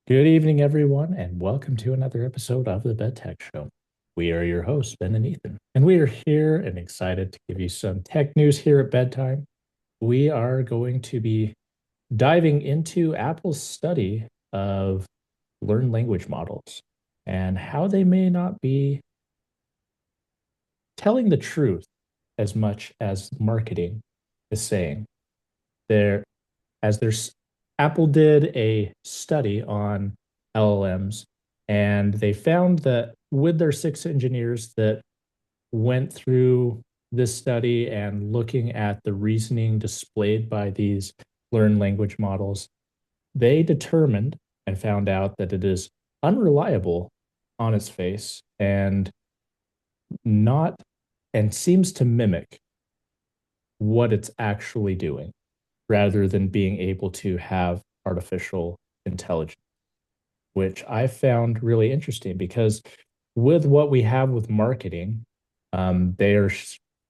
Good evening, everyone, and welcome to another episode of the Bed Tech Show. We are your hosts, Ben and Ethan, and we are here and excited to give you some tech news here at bedtime. We are going to be diving into Apple's study of learned language models and how they may not be telling the truth as much as marketing is saying. There, as there's Apple did a study on LLMs, and they found that with their six engineers that went through this study and looking at the reasoning displayed by these learned language models, they determined and found out that it is unreliable on its face and not and seems to mimic what it's actually doing rather than being able to have artificial intelligence, which I found really interesting because with what we have with marketing, they are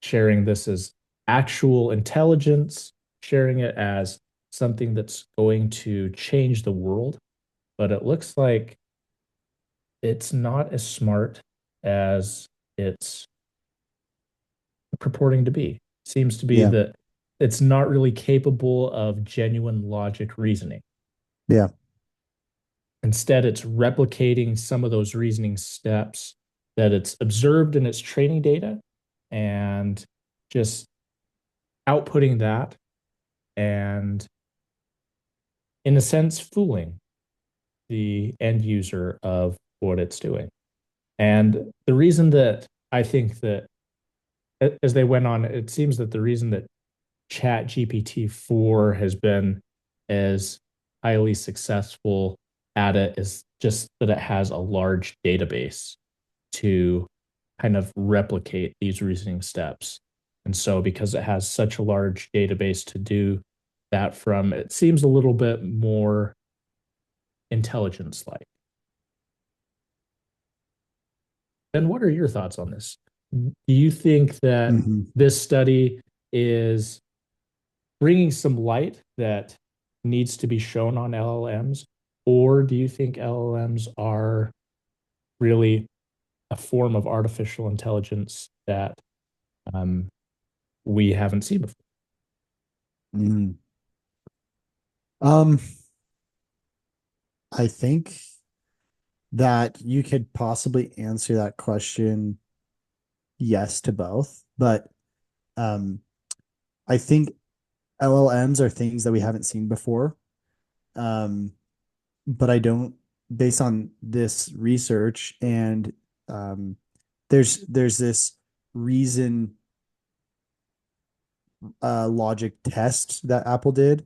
sharing this as actual intelligence, sharing it as something that's going to change the world. But it looks like it's not as smart as it's purporting to be. Seems to be Yeah, that it's not really capable of genuine logic reasoning. yeah, Instead, it's replicating some of those reasoning steps that it's observed in its training data and just outputting that and, in a sense, fooling the end user of what it's doing. And the reason that I think that as they went on, it seems that the reason that Chat GPT 4 has been as highly successful at it is just that it has a large database to kind of replicate these reasoning steps. And so, because it has such a large database to do that from, it seems a little bit more intelligence like. Ben, what are your thoughts on this? Do you think that hmm this study is bringing some light that needs to be shown on LLMs? Or do you think LLMs are really a form of artificial intelligence that um, we haven't seen before? hmm Um, I think that you could possibly answer that question yes to both, but um, I think LLMs are things that we haven't seen before. Um, but I don't, based on this research and um, there's this reason logic test that Apple did. I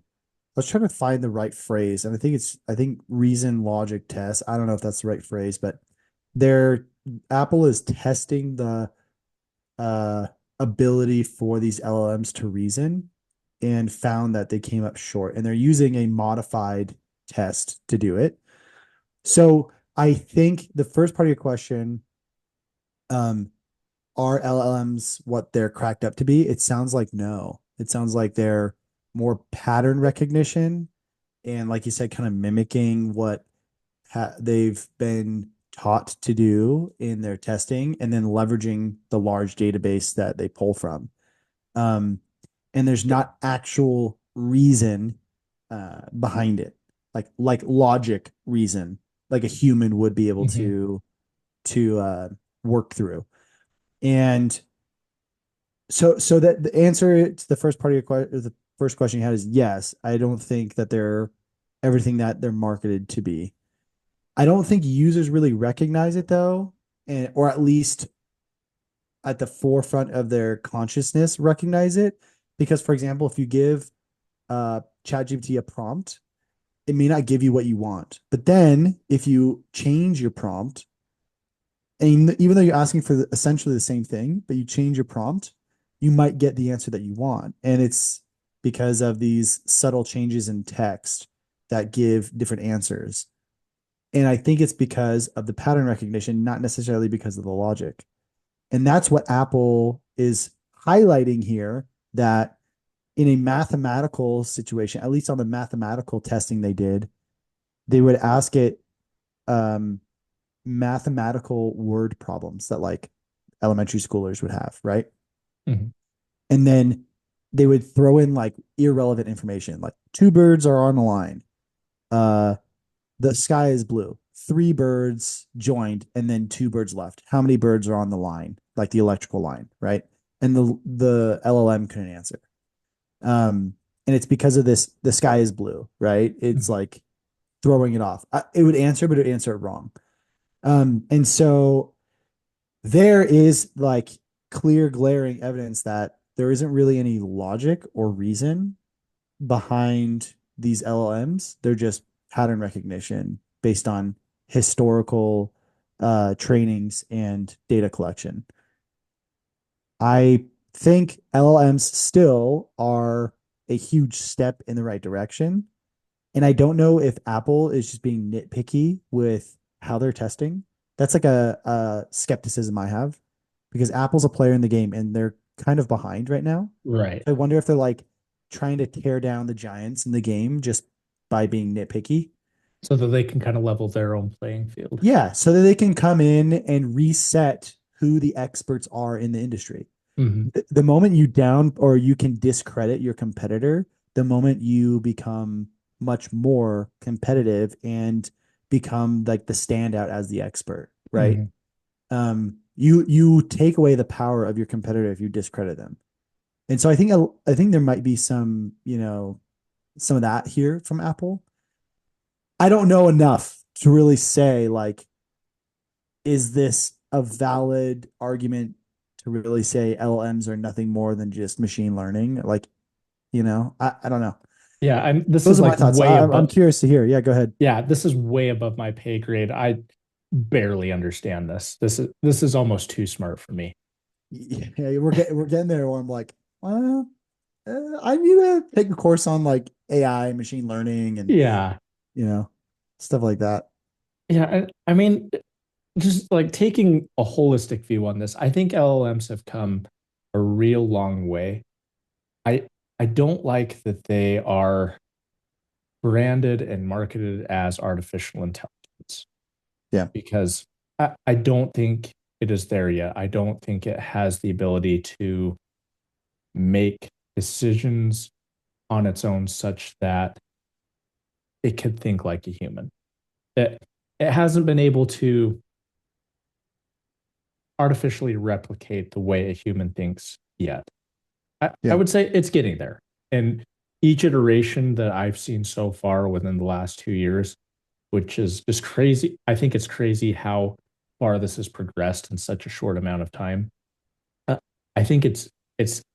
was trying to find the right phrase, and I think reason logic test. I don't know if that's the right phrase, but they're Apple is testing the uh ability for these LLMs to reason and found that they came up short, and they're using a modified test to do it. So I think the first part of your question, um, are LLMs what they're cracked up to be? It sounds like no. It sounds like they're more pattern recognition and, like you said, kind of mimicking what they've been taught to do in their testing and then leveraging the large database that they pull from. Um, and there's not actual reason behind it, like logic reason, like a human would be able Mm-hmm. to work through. And so that the answer to the first part of your question, the first question you had is yes. I don't think that they're everything that they're marketed to be. I don't think users really recognize it though, and or at least at the forefront of their consciousness recognize it. Because, for example, if you give ChatGPT a prompt, it may not give you what you want. But then if you change your prompt, and even though you're asking for essentially the same thing, but you change your prompt, you might get the answer that you want. And it's because of these subtle changes in text that give different answers. And I think it's because of the pattern recognition, not necessarily because of the logic. And that's what Apple is highlighting here, that in a mathematical situation, at least on the mathematical testing they did, they would ask it mathematical word problems that like elementary schoolers would have, right? Mhm. And then they would throw in like irrelevant information, like two birds are on the line. Uh, the sky is blue. Three birds joined, and then two birds left. How many birds are on the line, like the electrical line, right? And the LLM couldn't answer. And it's because of this. The sky is blue, right? It's Mhm. like throwing it off. It would answer, but it would answer it wrong. And so there is like clear, glaring evidence that there isn't really any logic or reason behind these LLMs. They're just pattern recognition based on historical trainings and data collection. I think LLMs still are a huge step in the right direction. And I don't know if Apple is just being nitpicky with how they're testing. That's like a skepticism I have because Apple's a player in the game and they're kind of behind right now. Right. I wonder if they're like trying to tear down the giants in the game just by being nitpicky. So that they can kind of level their own playing field. Yeah, so that they can come in and reset who the experts are in the industry. Mhm. The moment you down or you can discredit your competitor, the moment you become much more competitive and become like the standout as the expert, right? Mhm. You take away the power of your competitor if you discredit them. And so I think there might be some, some of that here from Apple. I don't know enough to really say like, is this a valid argument to really say LLMs are nothing more than just machine learning? Like, I don't know. Yeah, and this Those is are my like thoughts. way I'm above. curious to hear. Yeah, go ahead. Yeah, this is way above my pay grade. I barely understand this. This is almost too smart for me. Yeah, we're getting there where I'm like, well, I need to take a course on like AI, machine learning, and Yeah. you know, stuff like that. Yeah, I mean, just like taking a holistic view on this, I think LLMs have come a real long way. I I don't like that they are branded and marketed as artificial intelligence Yeah, because I don't think it is there yet. I don't think it has the ability to make decisions on its own such that it could think like a human. It hasn't been able to artificially replicate the way a human thinks yet. I yeah, would say it's getting there. And each iteration that I've seen so far within the last 2 years, which is just crazy. I think it's crazy how far this has progressed in such a short amount of time. Uh, I think it's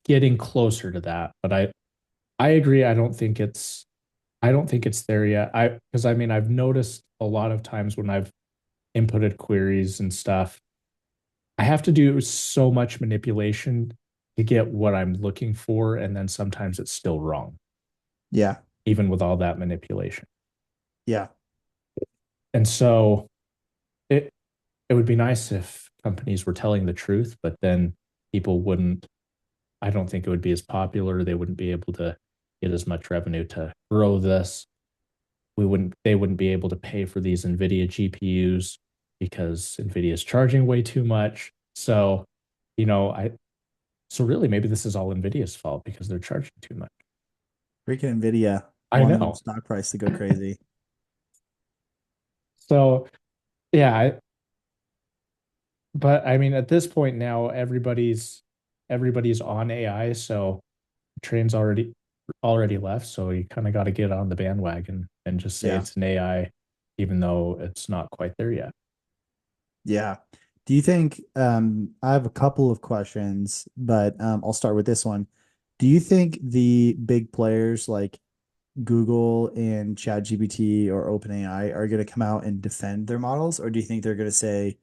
getting closer to that, but I agree. I don't think it's there yet. I because I mean I've noticed a lot of times when I've inputted queries and stuff, I have to do so much manipulation to get what I'm looking for, and then sometimes it's still wrong, yeah, even with all that manipulation. yeah, And so it it would be nice if companies were telling the truth, but then people wouldn't. I don't think it would be as popular. They wouldn't be able to get as much revenue to grow this. They wouldn't be able to pay for these Nvidia GPUs because Nvidia is charging way too much. So, I so really maybe this is all Nvidia's fault because they're charging too much. freaking Nvidia I wanting their know. stock price to go crazy. So yeah, but I mean at this point now everybody's on AI, so the train's already left, so you kind of got to get on the bandwagon and just say Yeah, it's an AI even though it's not quite there yet. yeah. Do you think I have a couple of questions, but I'll start with this one. Do you think the big players like Google and ChatGPT or OpenAI are going to come out and defend their models, or do you think they're going to say,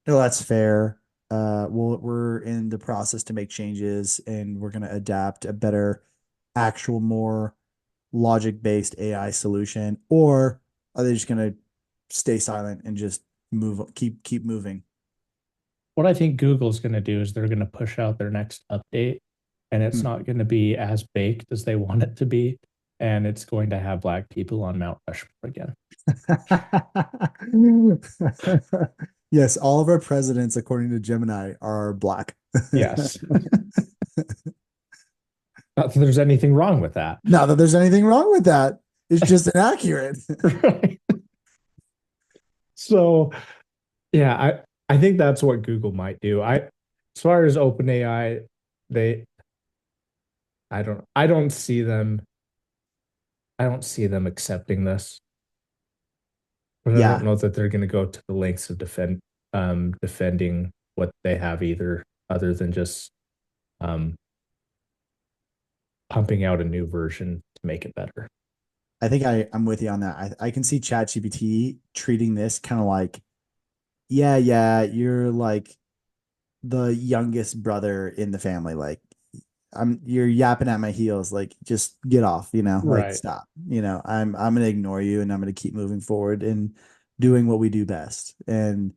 "No, that's fair. We're in the process to make changes, and we're going to adapt a better, actual, more logic-based AI solution," or are they just going to stay silent and just keep moving? What I think Google's going to do is they're going to push out their next update, and it's Hmm. not going to be as baked as they want it to be. and it's going to have black people on Mount Rushmore again. Yes, all of our presidents, according to Gemini, are black. Yes. Not that there's anything wrong with that. Not that there's anything wrong with that. It's just inaccurate. Right. So yeah, I think that's what Google might do. As far as OpenAI, they I don't see them accepting this, but I don't Yeah, know that they're going to go to the lengths of defending what they have either, other than just um pumping out a new version to make it better. I think I'm with you on that. I can see ChatGPT treating this kind of like, yeah, yeah, you're like the youngest brother in the family. Like you're yapping at my heels. Like just get off, like Right. stop. I'm gonna ignore you and I'm gonna keep moving forward and doing what we do best. And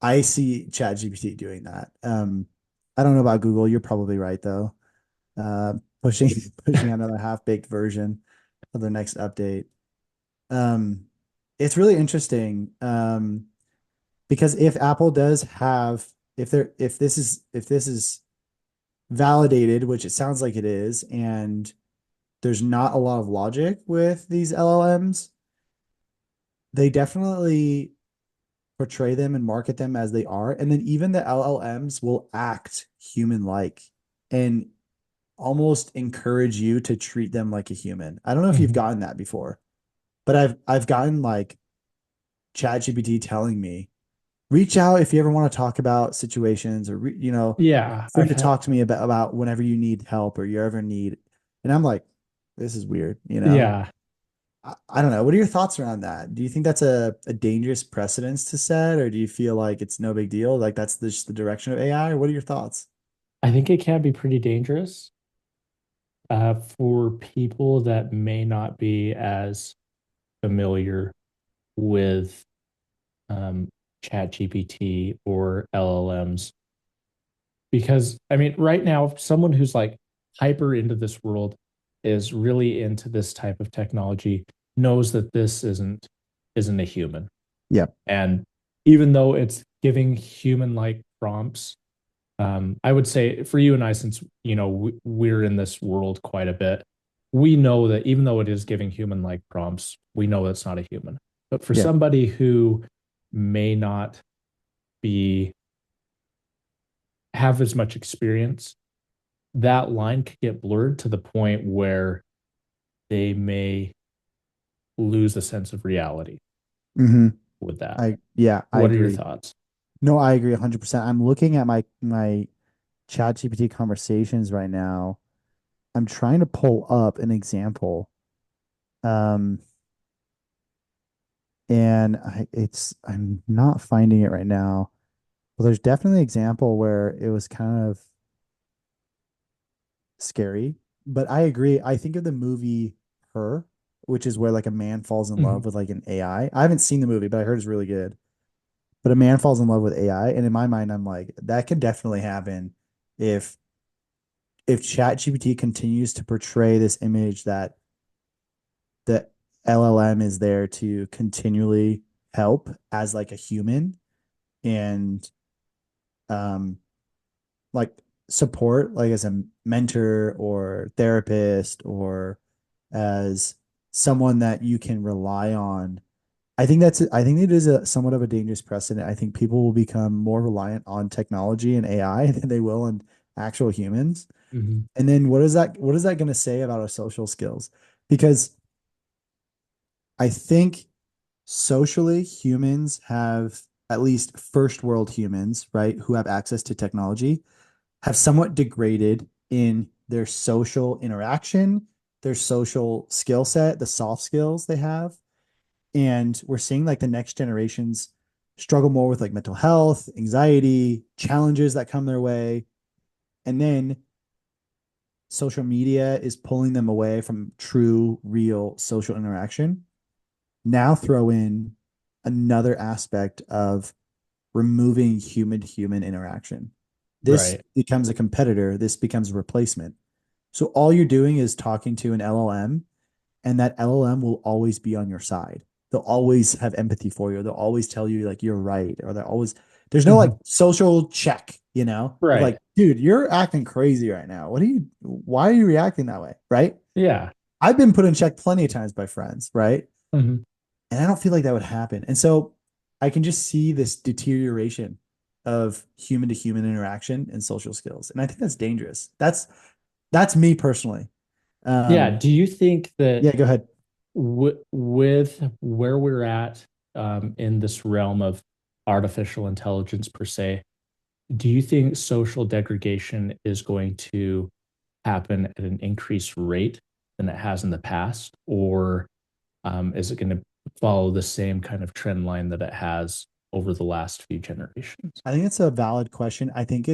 I see ChatGPT doing that. I don't know about Google. You're probably right though. Uh, pushing pushing out another half-baked version of their next update. Um, it's really interesting. Because if Apple does have, if this is validated, which it sounds like it is, and there's not a lot of logic with these LLMs, they definitely portray them and market them as they are. And then even the LLMs will act human-like and almost encourage you to treat them like a human. I don't know if you've Mhm. gotten that before, but I've gotten like ChatGPT telling me, reach out if you ever want to talk about situations or Yeah, free to talk to me about whenever you need help or you ever need. And I'm like, this is weird. yeah. I don't know. What are your thoughts around that? Do you think that's a dangerous precedence to set, or do you feel like it's no big deal? Like that's just the direction of AI, or what are your thoughts? I think it can be pretty dangerous for people that may not be as familiar with um, ChatGPT or LLMs. Because, I mean, right now, someone who's like hyper into this world is really into this type of technology knows that this isn't a human. Yeah. And even though it's giving human-like prompts, I would say for you and I, since we're in this world quite a bit, we know that even though it is giving human-like prompts, we know it's not a human. But for Yeah. somebody who may not be have as much experience, that line could get blurred to the point where they may lose a sense of reality hmm with that. I What are your agree. thoughts? No, I agree 100%. I'm looking at my ChatGPT conversations right now. I'm trying to pull up an example. Um, and I'm not finding it right now. Well, there's definitely an example where it was kind of scary, but I agree. I think of the movie Her, which is where like a man falls in Mhm. love with like an AI. I haven't seen the movie, but I heard it's really good. But a man falls in love with AI, and in my mind, I'm like, that could definitely happen if ChatGPT continues to portray this image that the LLM is there to continually help as like a human and um like support like as a mentor or therapist or as someone that you can rely on. I think it is a somewhat of a dangerous precedent. I think people will become more reliant on technology and AI than they will on actual humans. Mhm. And then what is that going to say about our social skills? Because I think socially humans have, at least first world humans, right, who have access to technology, have somewhat degraded in their social interaction, their social skill set, the soft skills they have. And we're seeing like the next generations struggle more with like mental health, anxiety, challenges that come their way. And then social media is pulling them away from true, real social interaction. Now throw in another aspect of removing human to human interaction. This Right. becomes a competitor, this becomes a replacement. So all you're doing is talking to an LLM and that LLM will always be on your side. They'll always have empathy for you. They'll always tell you like you're right, or they're always there's no like Mhm. social check, of Right. like, dude, you're acting crazy right now. Why are you reacting that way? Right? Yeah. I've been put in check plenty of times by friends, right? Mhm. And I don't feel like that would happen. And so I can just see this deterioration of human to human interaction and social skills. And I think that's dangerous. That's me personally. Yeah. Um, Do you think that yeah, go ahead. with where we're at in this realm of artificial intelligence per se, do you think social degradation is going to happen at an increased rate than it has in the past, or is it going to follow the same kind of trend line that it has over the last few generations? I think it's a valid question. I think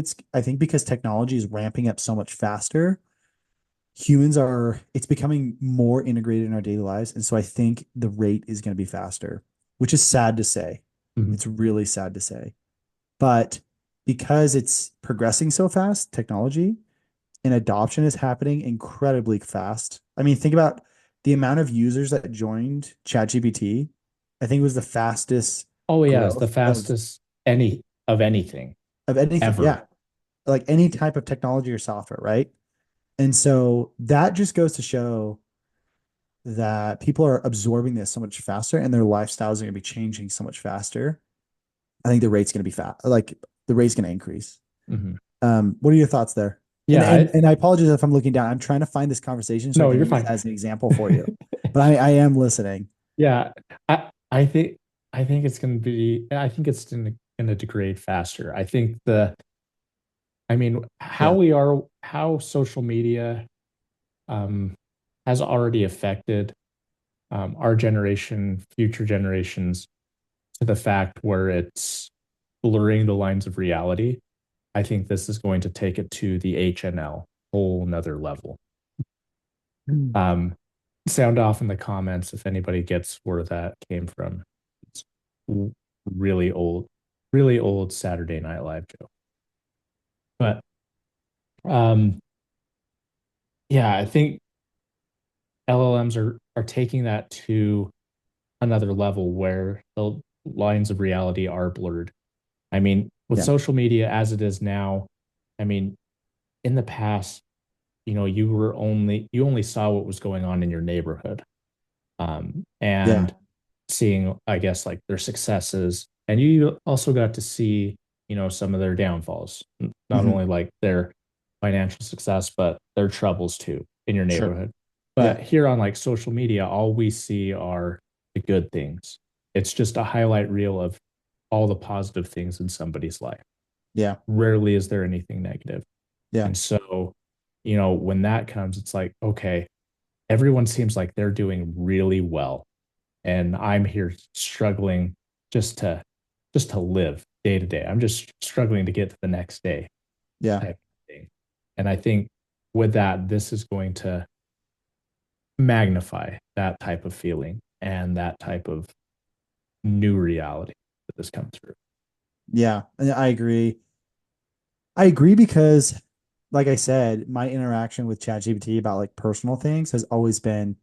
because technology is ramping up so much faster, it's becoming more integrated in our daily lives. And so I think the rate is going to be faster, which is sad to say. Mhm. It's really sad to say. But because it's progressing so fast, technology and adoption is happening incredibly fast. I mean, think about the amount of users that joined ChatGPT. I think it was the fastest Oh yeah, it's the growth fastest anything of anything. ever. Yeah. Like any type of technology or software, right? And so that just goes to show that people are absorbing this so much faster and their lifestyles are going to be changing so much faster. I think the rate's going to be fast. Like the rate's going to increase. Mhm. What are your thoughts there? And, Yeah, and and I apologize if I'm looking down. I'm trying to find this conversation so I no, can you're use fine. it as an example for you. But I am listening. Yeah, I think it's going to be. I think it's going to degrade faster. I mean, Yeah. how social media um, has already affected our generation, future generations, to the fact where it's blurring the lines of reality. I think this is going to take it to the HNL, whole nother level. Mm. Um, Sound off in the comments if anybody gets where that came from. It's really old, really old Saturday Night Live joke. But um, yeah, I think LLMs are taking that to another level where the lines of reality are blurred. I mean, with Yeah. social media as it is now, I mean, in the past, you only saw what was going on in your neighborhood. Yeah. And seeing, I guess, like their successes. And you also got to see, some of their downfalls, not Hmm. only like their financial success, but their troubles too in your Sure. neighborhood. Yeah. But here on like social media, all we see are the good things. It's just a highlight reel of all the positive things in somebody's life. Yeah. Rarely is there anything negative. Yeah. And so, when that comes, it's like, okay, everyone seems like they're doing really well and I'm here struggling just to just to live day to day. I'm just struggling to get to the next day Yeah. type of thing. And I think with that, this is going to magnify that type of feeling and that type of new reality that this comes through. Yeah. And I agree. I agree because, like I said, my interaction with ChatGPT about like personal things has always been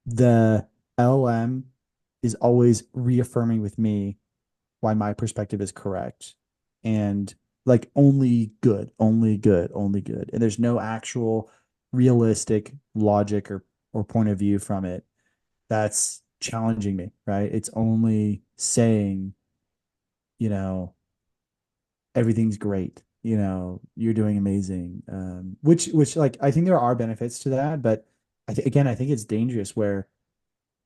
the LM is always reaffirming with me why my perspective is correct and like only good, only good, only good. And there's no actual realistic logic or point of view from it that's challenging me, right? It's only saying, you know, everything's great. You're doing amazing. Which like I think there are benefits to that, but again, I think it's dangerous where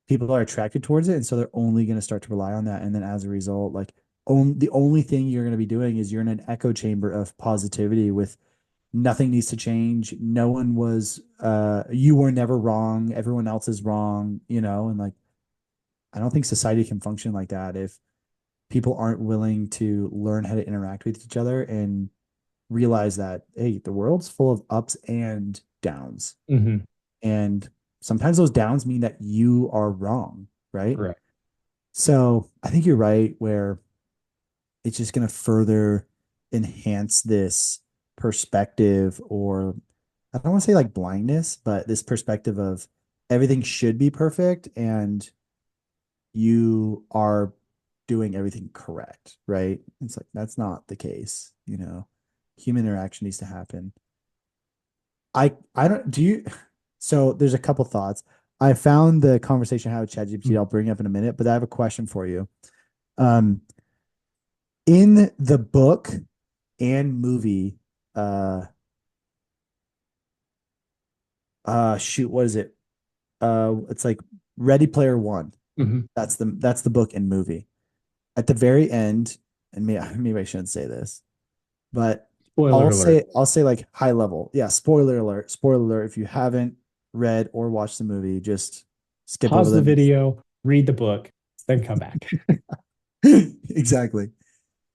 people are attracted towards it, and so they're only going to start to rely on that, and then as a result, like the only thing you're going to be doing is you're in an echo chamber of positivity with nothing needs to change. No one was, you were never wrong. Everyone else is wrong, and like I don't think society can function like that if people aren't willing to learn how to interact with each other and realize that hey, the world's full of ups and downs, Mm-hmm. and sometimes those downs mean that you are wrong, right? Correct. So I think you're right, where it's just going to further enhance this perspective, or I don't want to say like blindness, but this perspective of everything should be perfect and you are doing everything correct, right? It's like that's not the case, you know. Human interaction needs to happen. I don't do you so there's a couple thoughts. I found the conversation I had with ChatGPT, I'll bring up in a minute, but I have a question for you. Um, in the book and movie, uh shoot, what is it? It's like Ready Player One. Mm-hmm. That's the book and movie. At the very end, and maybe I shouldn't say this, but Spoiler alert. I'll say like high level. Yeah, spoiler alert. Spoiler alert. If you haven't read or watched the movie, just skip over Pause the the video, read the book, then come back. exactly.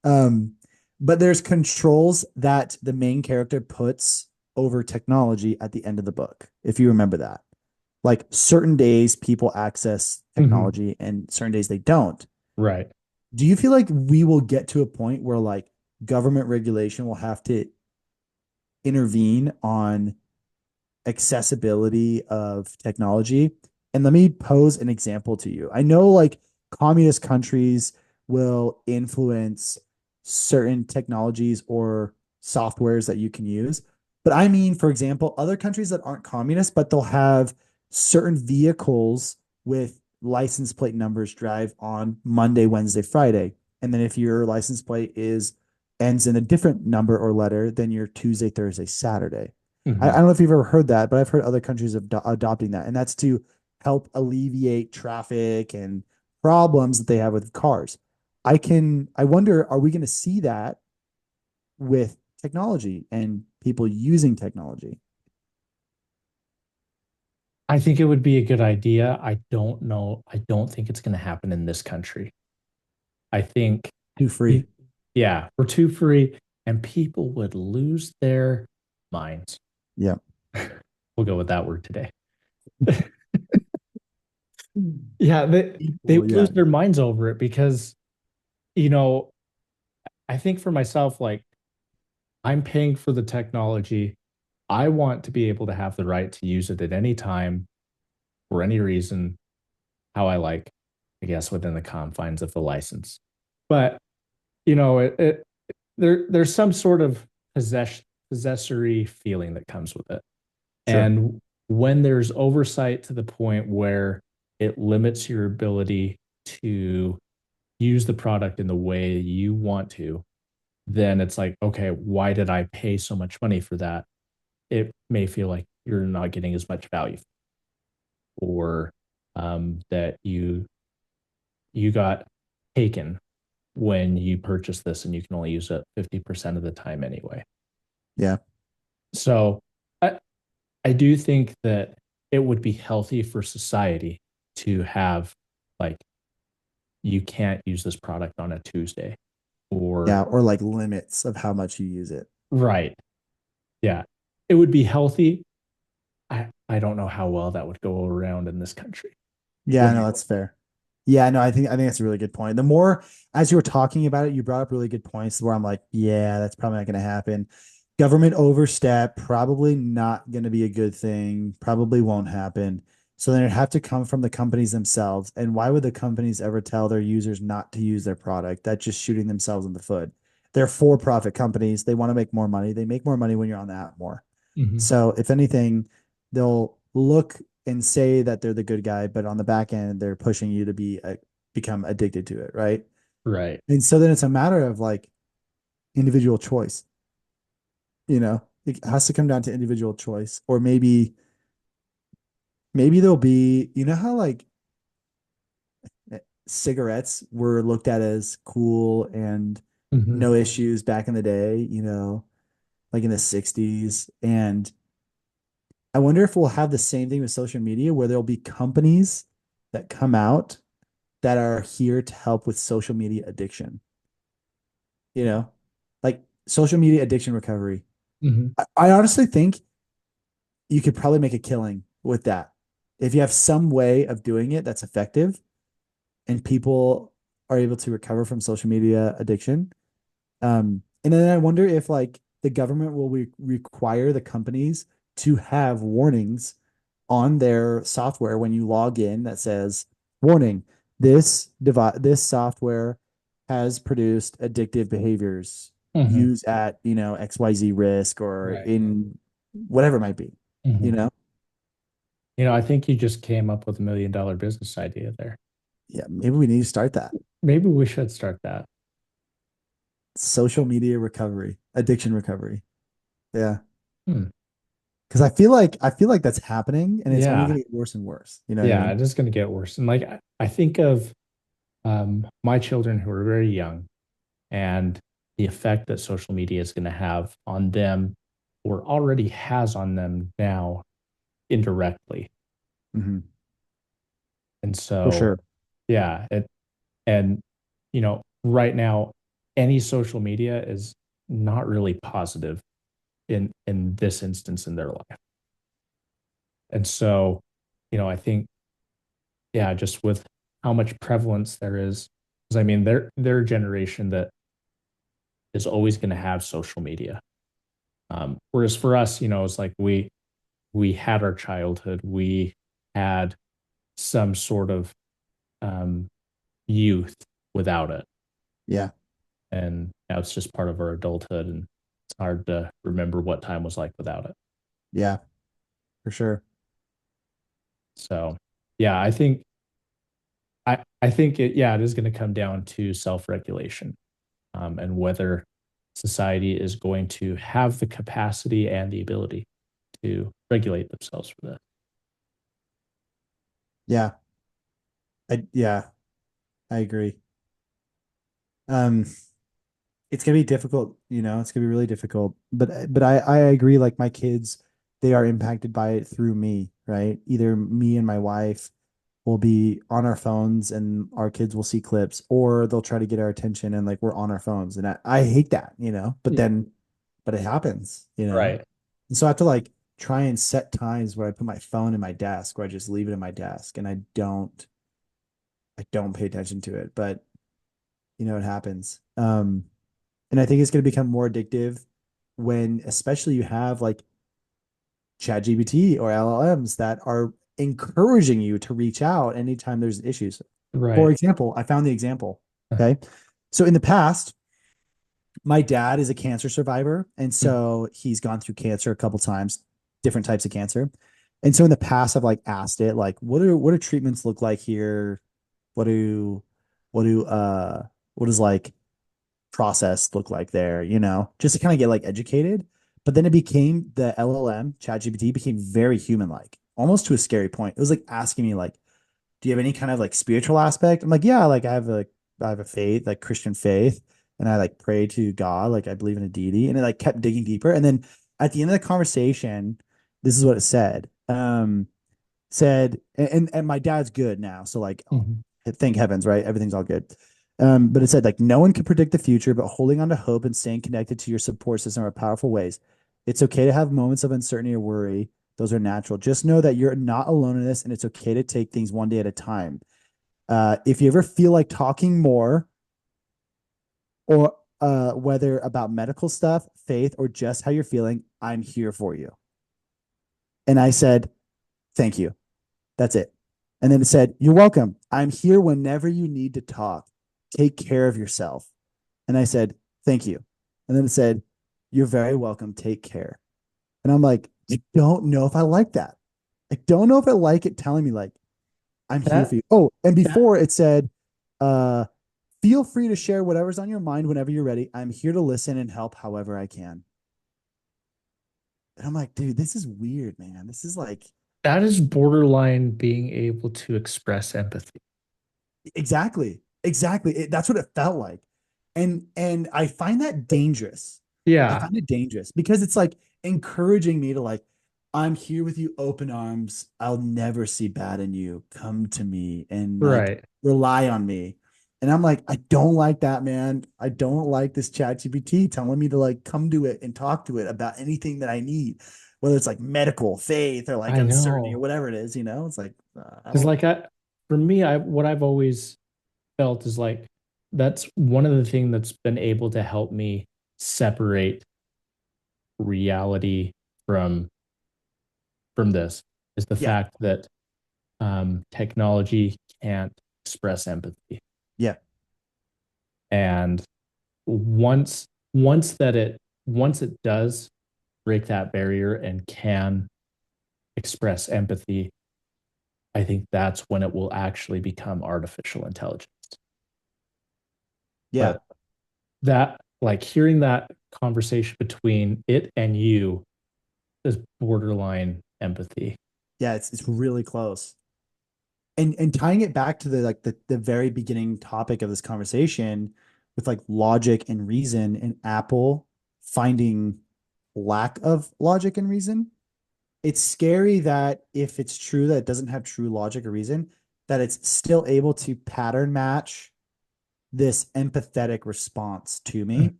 Um, but there's controls that the main character puts over technology at the end of the book, if you remember that. Like certain days people access Hmm. technology and certain days they don't. Right. Do you feel like we will get to a point where like government regulation will have to intervene on accessibility of technology? And let me pose an example to you. I know like communist countries will influence certain technologies or softwares that you can use. But I mean, for example, other countries that aren't communist, but they'll have certain vehicles with license plate numbers drive on Monday, Wednesday, Friday. And then if your license plate is ends in a different number or letter, then you're Tuesday, Thursday, Saturday. I Hmm. don't know if you've ever heard that, but I've heard other countries adopting that, and that's to help alleviate traffic and problems that they have with cars. I wonder, are we going to see that with technology and people using technology? I think it would be a good idea. I don't know. I don't think it's going to happen in this country. I think, Too free. yeah, we're too free and people would lose their minds. Yeah. We'll go with that word today. Yeah, they People, would lose yeah. their minds over it because, you know, I think for myself, like I'm paying for the technology. I want to be able to have the right to use it at any time for any reason, how I like, I guess, within the confines of the license. But, there's some sort of possessory feeling that comes with it. Sure. And when there's oversight to the point where it limits your ability to use the product in the way you want to, then it's like, okay, why did I pay so much money for that? It may feel like you're not getting as much value, or that you got taken when you purchased this and you can only use it 50% of the time anyway. Yeah. So I, I do think that it would be healthy for society to have, like, you can't use this product on a Tuesday, or Yeah. Or like limits of how much you use it. right. Yeah. It would be healthy. I don't know how well that would go around in this country. Yeah, What do no, you that's fair. Yeah, no, I think that's a really good point. The more as you were talking about it, you brought up really good points where I'm like, yeah, that's probably not going to happen. Government overstep, probably not going to be a good thing, probably won't happen. So then it'd have to come from the companies themselves. And why would the companies ever tell their users not to use their product? That's just shooting themselves in the foot. They're for-profit companies. They want to make more money. They make more money when you're on the app more. Mhm. So if anything, they'll look and say that they're the good guy, but on the back end, they're pushing you to become addicted to it, right? Right. And so then it's a matter of like individual choice. It has to come down to individual choice, or maybe there'll be, how like cigarettes were looked at as cool and Mhm. no issues back in the day, like in the 60s. And I wonder if we'll have the same thing with social media where there'll be companies that come out that are here to help with social media addiction, you know, like social media addiction recovery. Mhm. I honestly think you could probably make a killing with that. If you have some way of doing it that's effective and people are able to recover from social media addiction. And then I wonder if like the government will require the companies to have warnings on their software when you log in that says, warning, this software has produced addictive behaviors. Hmm. Use at, XYZ risk or Right. in whatever it might be, you Hmm. know? I think you just came up with $1 million business idea there. Yeah, maybe we need to start that. Maybe we should start that. Social media recovery, addiction recovery. Yeah. Hmm. Because I feel like that's happening and it's only Yeah. gonna get worse and worse. You know what I Yeah. mean? It is going to get worse. And like, I think of my children who are very young and the effect that social media is going to have on them or already has on them now indirectly. Hmm. And For so, sure. yeah, and right now, any social media is not really positive in this instance in their life. And so, I think, yeah, just with how much prevalence there is, because I mean, they're a generation that is always going to have social media. Whereas for us, it's like we had our childhood, we had some sort of um, youth without it, Yeah. and now it's just part of our adulthood, and it's hard to remember what time was like without it. Yeah, for sure. So, yeah, I think it is going to come down to self-regulation, and whether society is going to have the capacity and the ability to regulate themselves for this. Yeah. Yeah, I agree. Um, it's gonna be difficult, it's gonna be really difficult. But I agree, like my kids, they are impacted by it through me, right? Either me and my wife will be on our phones and our kids will see clips, or they'll try to get our attention and like we're on our phones. And I hate that, Yeah. but it happens. Right. And so I have to like try and set times where I put my phone in my desk, where I just leave it in my desk and I don't pay attention to it. But it happens. And I think it's going to become more addictive when, especially, you have like ChatGPT or LLMs that are encouraging you to reach out anytime there's issues. For Right. example, I found the example. Okay. So in the past, my dad is a cancer survivor. And so he's gone through cancer a couple times, different types of cancer. And so in the past, I've like asked it, like, what do treatments look like here? What do, what do, what does like process look like there, just to kind of get like educated. But then it became the LLM, ChatGPT became very human like, almost to a scary point. It was like asking me, like, do you have any kind of like spiritual aspect? I'm like, yeah, like I have a faith, like Christian faith, and I like pray to God, like I believe in a deity. And it like kept digging deeper. And then at the end of the conversation, this is what it said. And my dad's good now. So like Mhm. thank heavens, right? Everything's all good. But it said like no one can predict the future, but holding on to hope and staying connected to your support system are powerful ways. It's okay to have moments of uncertainty or worry. Those are natural. Just know that you're not alone in this, and it's okay to take things one day at a time. If you ever feel like talking more, or whether about medical stuff, faith, or just how you're feeling, I'm here for you. And I said, thank you. That's it. And then it said, you're welcome. I'm here whenever you need to talk. Take care of yourself. And I said, thank you. And then it said, you're very welcome. Take care. And I'm like, I don't know if I like that. I don't know if I like it telling me like, I'm here That for you. Oh, and that before it said, uh, feel free to share whatever's on your mind whenever you're ready. I'm here to listen and help however I can. And I'm like, dude, this is weird, man. This is like, that is borderline being able to express empathy. exactly, exactly. That's what it felt like. And I find that dangerous. I Yeah. find it dangerous because it's like encouraging me to like, I'm here with you, open arms. I'll never see bad in you. Come to me and like Right. rely on me. And I'm like, I don't like that, man. I don't like this chat GPT telling me to like come to it and talk to it about anything that I need, whether it's like medical, faith, or like I uncertainty or know. whatever it is, It's like, I Because don't, like for me, what I've always felt is like that's one of the things that's been able to help me separate reality from from this. is the Yeah. fact that technology can't express empathy. Yeah. And once once that it once it does break that barrier and can express empathy, I think that's when it will actually become artificial intelligence. Yeah. But that, like, hearing that conversation between it and you is borderline empathy. Yeah. It's really close. And tying it back to the like the very beginning topic of this conversation with like logic and reason and Apple finding lack of logic and reason, it's scary that if it's true that it doesn't have true logic or reason, that it's still able to pattern match this empathetic response to me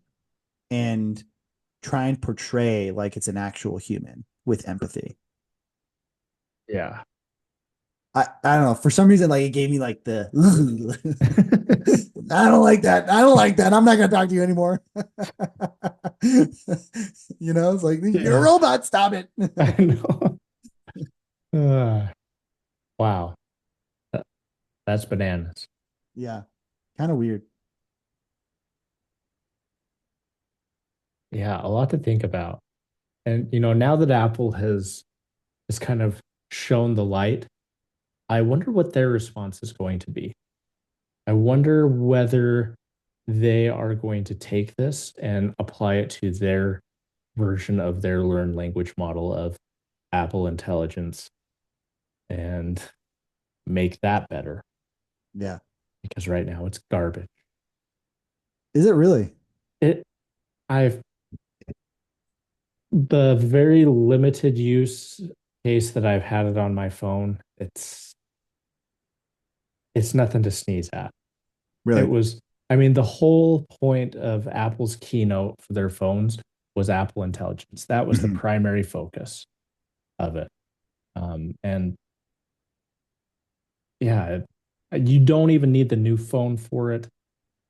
and try and portray like it's an actual human with empathy. Yeah. I don't know. For some reason, like it gave me like the I don't like that. I don't like that. I'm not gonna talk to you anymore. It's like you're a Yeah. robot. Stop it. I know. Uh, wow. That- That's bananas. Yeah, kind of weird. Yeah, a lot to think about. And now that Apple has kind of shown the light, I wonder what their response is going to be. I wonder whether they are going to take this and apply it to their version of their learned language model of Apple Intelligence and make that better, Yeah. because right now it's garbage. Is it really? It I've The very limited use case that I've had it on my phone, it's nothing to sneeze at. It Really? was, I mean, the whole point of Apple's keynote for their phones was Apple Intelligence. That was the Mhm. primary focus of it. And yeah, you don't even need the new phone for it.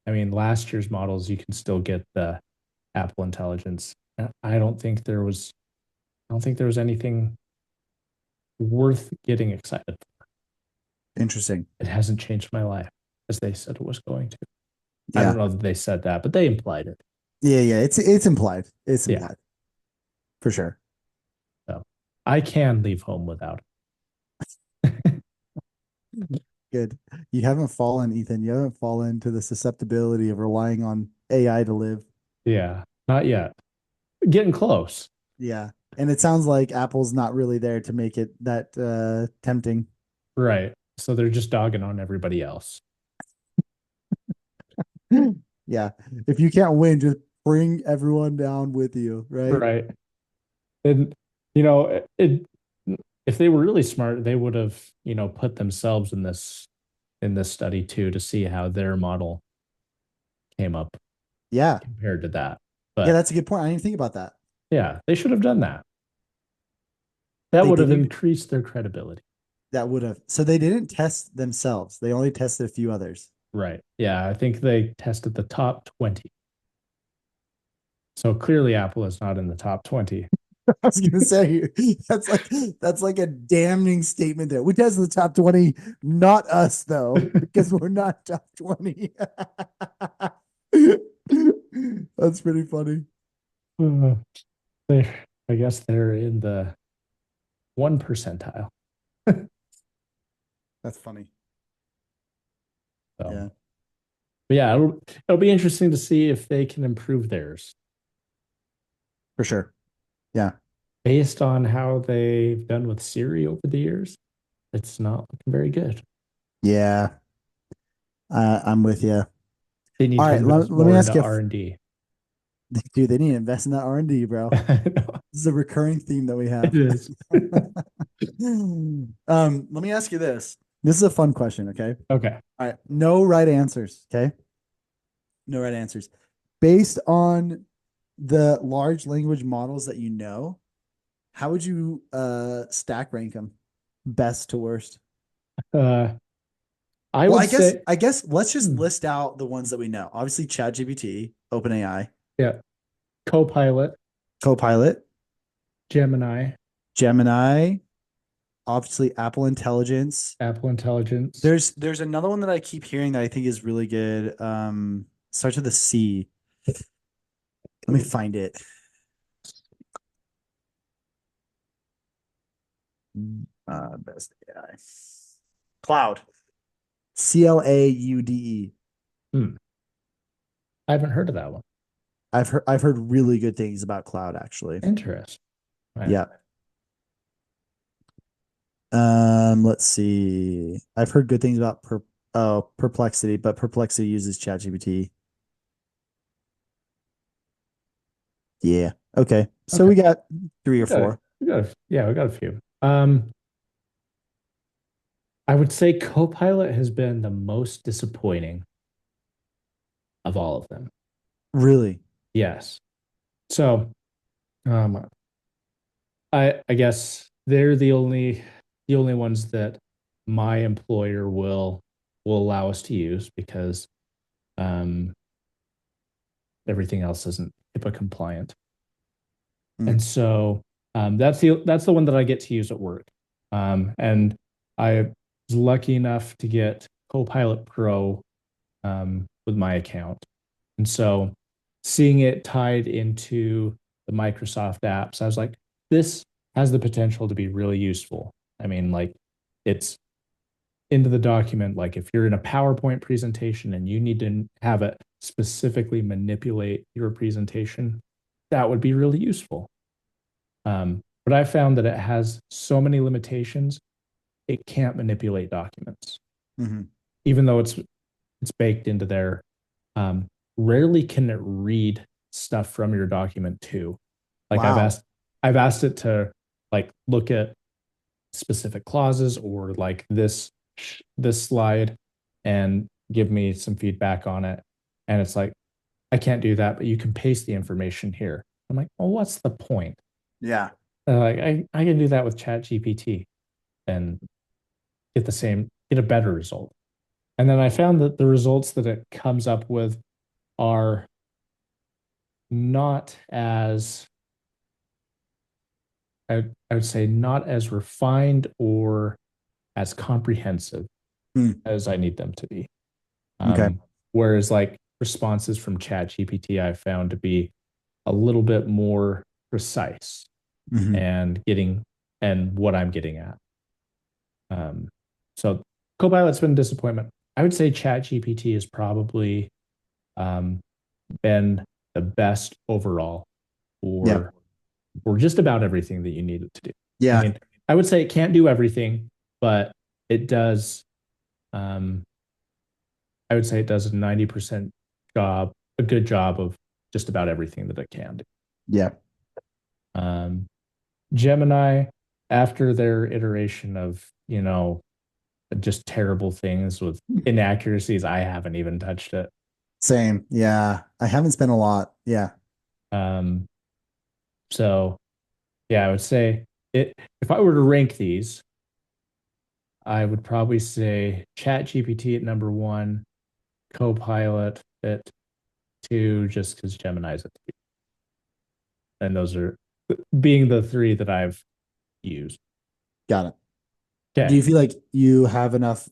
I mean, last year's models, you can still get the Apple Intelligence. I don't think there was anything worth getting excited. Interesting. It hasn't changed my life as they said it was going to. I don't Yeah. know that they said that, but they implied it. Yeah. Yeah. It's implied. It's Yeah. implied for sure. So I can leave home without Good. You haven't fallen, Ethan. You haven't fallen to the susceptibility of relying on AI to live. it. Yeah. Not yet. Getting close. Yeah. And it sounds like Apple's not really there to make it that tempting. Right. So they're just dogging on everybody else. Yeah. If you can't win, just bring everyone down with you, right? Right. And you know, if they were really smart, they would have, put themselves in this study too to see how their model came up Yeah. compared to that. Yeah, But that's a good point. I didn't think about that. yeah, they should have done that. That They would have didn't, increased their credibility. that would have. So they didn't test themselves. They only tested a few others. Right. Yeah, I think they tested the top 20. So clearly Apple is not in the top 20. I was gonna say that's like a damning statement there. We tested the top 20, not us though, because we're not top 20. That's pretty funny. Uh, they I guess they're in the 1 percentile. That's funny. So, Yeah, but yeah, it'll be interesting to see if they can improve theirs for sure. Yeah. based on how they've done with Siri over the years. It's not looking very good. Yeah. I'm with you. They need All to right, invest let me more ask into you, R&D. dude, they need to invest in that R&D, bro. This is a recurring theme that we It have. is. Let me ask you this. This is a fun question, okay? Okay. All right, no right answers, okay? No right answers. Based on the large language models that you know, how would you stack rank them? Best to worst? Uh, I Well, would I guess say, I guess let's just hmm, list out the ones that we know. Obviously, ChatGPT, OpenAI, yeah, Copilot, Copilot, Gemini, Gemini, obviously Apple Intelligence. Apple Intelligence. There's another one that I keep hearing that I think is really good. Starts with a C. Let me find it. Best AI. Cloud. Claude. Hmm. I haven't heard of that one. I've heard really good things about Cloud actually. Interesting. Right. Yeah. Let's see. I've heard good things about Perplexity, but Perplexity uses ChatGPT. Yeah. Okay. So Okay. we got three or We got it. four. Yeah, we got a few. I would say Copilot has been the most disappointing of all of them. Really? Yes. So, um, I guess they're the only ones that my employer will allow us to use because um, everything else isn't HIPAA compliant. Mm, And so that's the one that I get to use at work. And I was lucky enough to get Copilot Pro with my account. And so seeing it tied into the Microsoft apps, I was like, this has the potential to be really useful. I mean, like it's into the document. Like if you're in a PowerPoint presentation and you need to have it specifically manipulate your presentation, that would be really useful. But I found that it has so many limitations, it can't manipulate documents, mhm. even though it's baked into there. Um, Rarely can it read stuff from your document too. Like Wow. I've asked it to like look at specific clauses or like this slide and give me some feedback on it. And it's like, I can't do that, but you can paste the information here. I'm like, well, what's the point? Yeah. Like I can do that with Chat GPT and get a better result. And then I found that the results that it comes up with are not as I would say not as refined or as comprehensive Mm, as I need them to be. okay. Whereas like responses from Chat GPT I found to be a little bit more precise Hmm. and getting and what I'm getting at. Um, so Copilot's been a disappointment. I would say Chat GPT has probably um, been the best overall Yeah. for just about everything that you need it to do. I Yeah. mean, I would say it can't do everything, but it does. Um, I would say it does a 90% a good job of just about everything that it can do. Yeah. Um, Gemini, after their iteration of, just terrible things with inaccuracies, I haven't even touched it. Same. Yeah. I haven't spent a lot. Yeah. Um, so yeah, I would say it if I were to rank these, I would probably say Chat GPT at number one, Copilot at two, just because Gemini's at three. And those are being the three that I've used. Got it. Do Okay. you feel like you have enough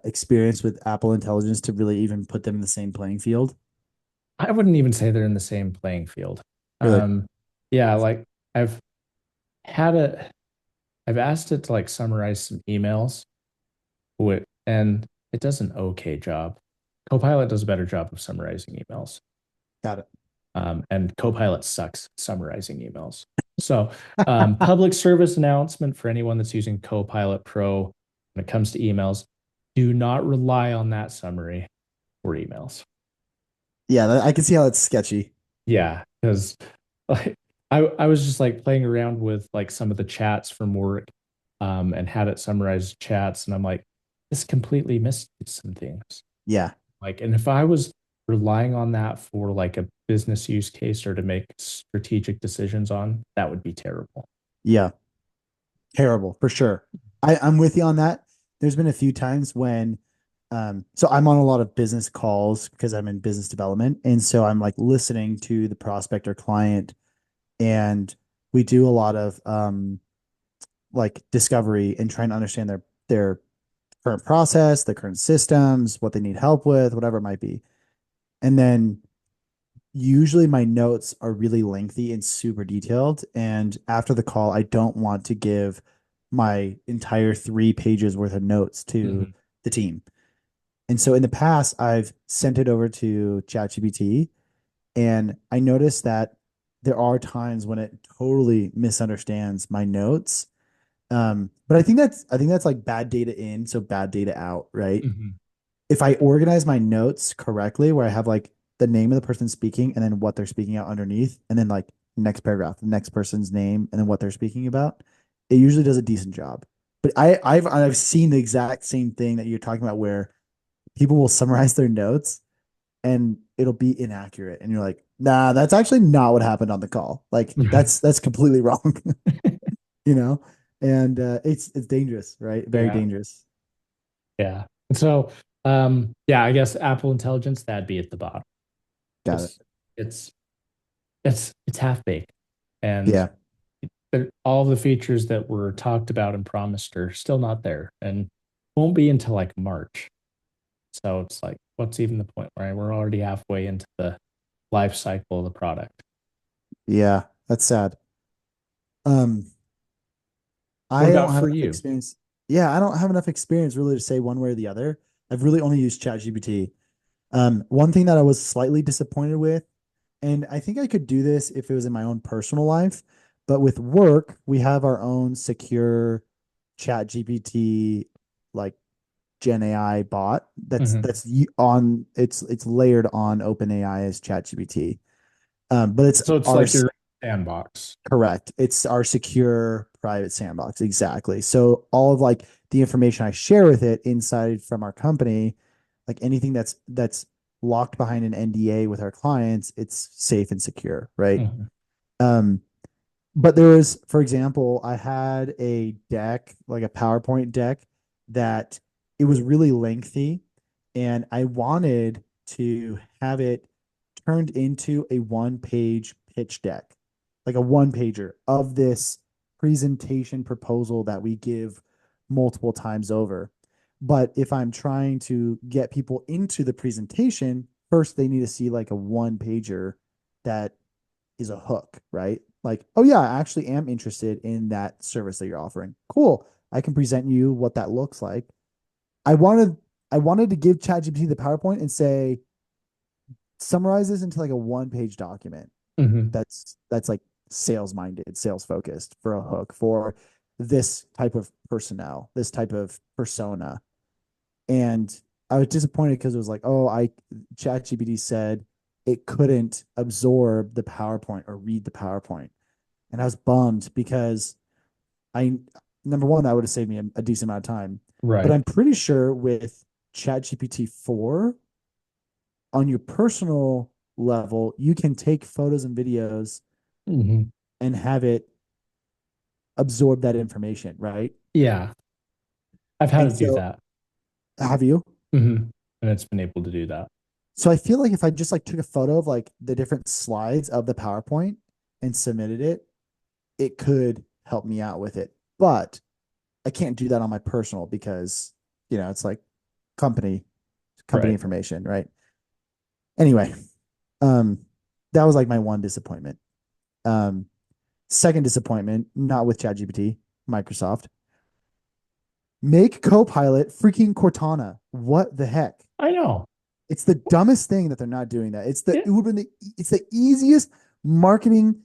experience with Apple Intelligence to really even put them in the same playing field? I wouldn't even say they're in the same playing field. Really? Um, yeah, like I've had a I've asked it to like summarize some emails and it does an okay job. Copilot does a better job of summarizing emails. Got it. And Copilot sucks summarizing emails. So, public service announcement for anyone that's using Copilot Pro when it comes to emails, do not rely on that summary for emails. Yeah, I can see how it's sketchy. Yeah, because like I was just like playing around with like some of the chats from work, and had it summarize chats, and I'm like, this completely missed some things. Yeah. Like, and if I was relying on that for like a business use case or to make strategic decisions on, that would be terrible. Yeah. Terrible for sure. I'm with you on that. There's been a few times when so I'm on a lot of business calls because I'm in business development. And so I'm like listening to the prospect or client and we do a lot of like discovery and trying to understand their current process, their current systems, what they need help with, whatever it might be. And then usually my notes are really lengthy and super detailed. And after the call, I don't want to give my entire 3 pages worth of notes to Hmm. the team. And so in the past, I've sent it over to ChatGPT, and I noticed that there are times when it totally misunderstands my notes. But I think that's like bad data in, so bad data out, right? Hmm. If I organize my notes correctly, where I have like the name of the person speaking and then what they're speaking out underneath, and then like next paragraph, the next person's name, and then what they're speaking about, it usually does a decent job. But I've seen the exact same thing that you're talking about where people will summarize their notes and it'll be inaccurate. And you're like, nah, that's actually not what happened on the call. Like Right. that's completely wrong, you know? And it's dangerous, right? Very Yeah. dangerous. Yeah. And so, yeah, I guess Apple Intelligence, that'd be at the bottom. Got it. It's it's it's half baked, and Yeah. all the features that were talked about and promised are still not there, and won't be until like March. So it's like, what's even the point, right? We're already halfway into the life cycle of the product. Yeah. That's sad. Um, What I don't about have for enough you? experience. Yeah, I don't have enough experience really to say one way or the other. I've really only used ChatGPT. One thing that I was slightly disappointed with, and I think I could do this if it was in my own personal life, but with work, we have our own secure ChatGPT like Gen AI bot Hmm. on it's layered on OpenAI as ChatGPT. But it's So it's our like your sandbox. correct. It's our secure private sandbox. Exactly. So all of like the information I share with it inside from our company, like anything that's locked behind an NDA with our clients, it's safe and secure, right? Hmm. Um, but there was, for example, I had a deck, like a PowerPoint deck that it was really lengthy, and I wanted to have it turned into a one-page pitch deck, like a one pager of this presentation proposal that we give multiple times over. But if I'm trying to get people into the presentation, first they need to see like a one pager that is a hook, right? Like, oh yeah, I actually am interested in that service that you're offering. Cool. I can present you what that looks like. I wanted I wanted to give ChatGPT the PowerPoint and say, summarize this into like a one-page document Hmm. that's like sales minded, sales focused for a hook for this type of personnel, this type of persona. And I was disappointed because it was like, oh, I ChatGPT said it couldn't absorb the PowerPoint or read the PowerPoint. And I was bummed because I number one, that would have saved me a decent amount of time. But Right. I'm pretty sure with ChatGPT 4 on your personal level, you can take photos and videos Hmm. and have it absorb that information, right? Yeah, I've had And to do so that. have you? Hmm. And it's been able to do that. So I feel like if I just like took a photo of like the different slides of the PowerPoint and submitted it, it could help me out with it. But I can't do that on my personal because, it's like company company Right. information, right? Anyway, um that was like my one disappointment. Um Second disappointment, not with ChatGPT, Microsoft. Make Copilot freaking Cortana. What the heck? I know. It's the dumbest thing that they're not doing that. Yeah. It would have been it's the easiest marketing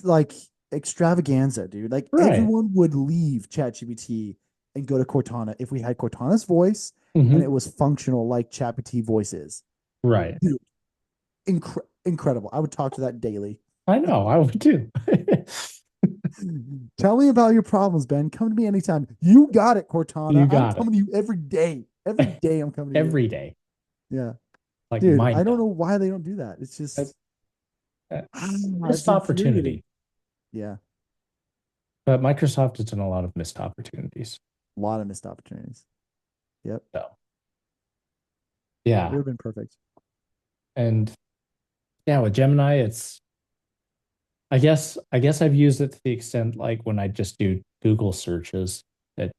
like extravaganza, dude. Like Right. everyone would leave ChatGPT and go to Cortana if we had Cortana's voice and it Hmm. was functional like ChatGPT voice is. Right. Dude, incredible. I would talk to that daily. I know. I would too. Tell me about your problems, Ben. Come to me anytime. You got it, Cortana. You I'm got it. coming to you every day. Every day I'm coming to you. Every day, Yeah. like Dude, I mind don't meld. know why they don't do that. It's That- just that- it's Missed infuriating. opportunity. Yeah. But Microsoft has done a lot of missed opportunities. A lot of missed opportunities. Yep. So It yeah. would have been perfect. And yeah, with Gemini, it's I guess I've used it to the extent like when I just do Google searches, it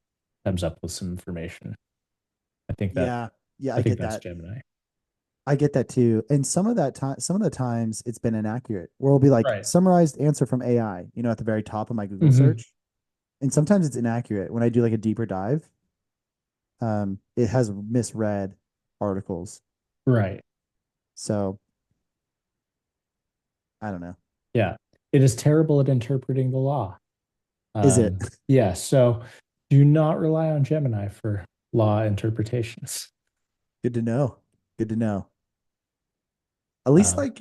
comes up with some information. I think that Yeah, yeah, I I think get that's that. Gemini. I get that too. And some of the times it's been inaccurate where it'll be like Right. summarized answer from AI, at the very top of my Google Hmm. search. And sometimes it's inaccurate when I do like a deeper dive. It has misread articles. Right. So I don't know. Yeah. It is terrible at interpreting the law. Is it? Yeah. So do not rely on Gemini for law interpretations. Good to know. Good to know. At least Um, like,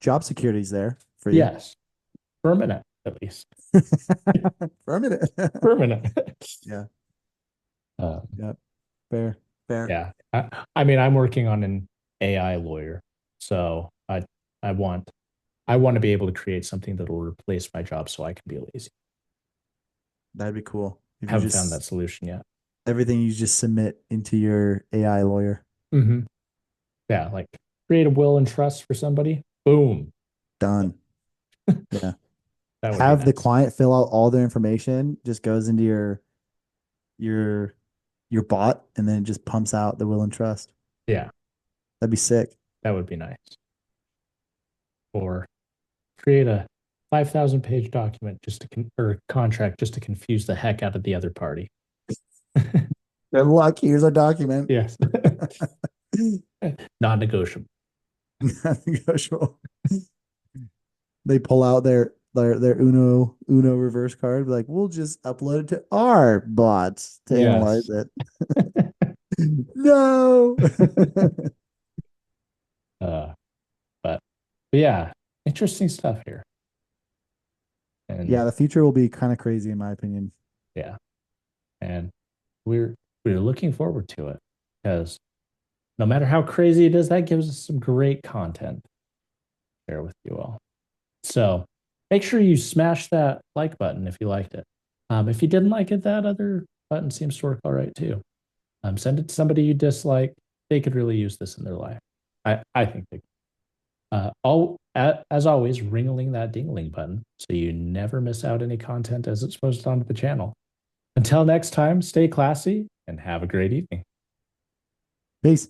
job security's there for you. yes. Permanent, at least. For a minute. Permanent. Yeah. Um, Yeah. Fair. Fair. yeah. I mean, I'm working on an AI lawyer, so I want I want to be able to create something that will replace my job so I can be lazy. That'd be cool. If you Haven't found just that solution yet. everything you just submit into your AI lawyer. Hmm. Yeah, like create a will and trust for somebody. Boom. Done. Yeah. That would be Have the nice. client fill out all their information, just goes into your your bot, and then it just pumps out the will and trust. Yeah, That'd be sick. that would be nice. Or create a 5,000 page document just to or contract just to confuse the heck out of the other party. Good luck. Here's our document. Yes. Non-negotiable. Non-negotiable. They pull out their Uno reverse card, be like, we'll just upload it to our bots to analyze Yes. it. No. uh, but yeah, interesting stuff here. And Yeah, the future will be kind of crazy in my opinion. yeah, and we're we're looking forward to it because no matter how crazy it is, that gives us some great content to share with you all. So make sure you smash that like button if you liked it. If you didn't like it, that other button seems to work all right too. Send it to somebody you dislike. They could really use this in their life. I think they. As always, ringling that dingling button so you never miss out any content as it's posted onto the channel. Until next time, stay classy and have a great evening. Peace.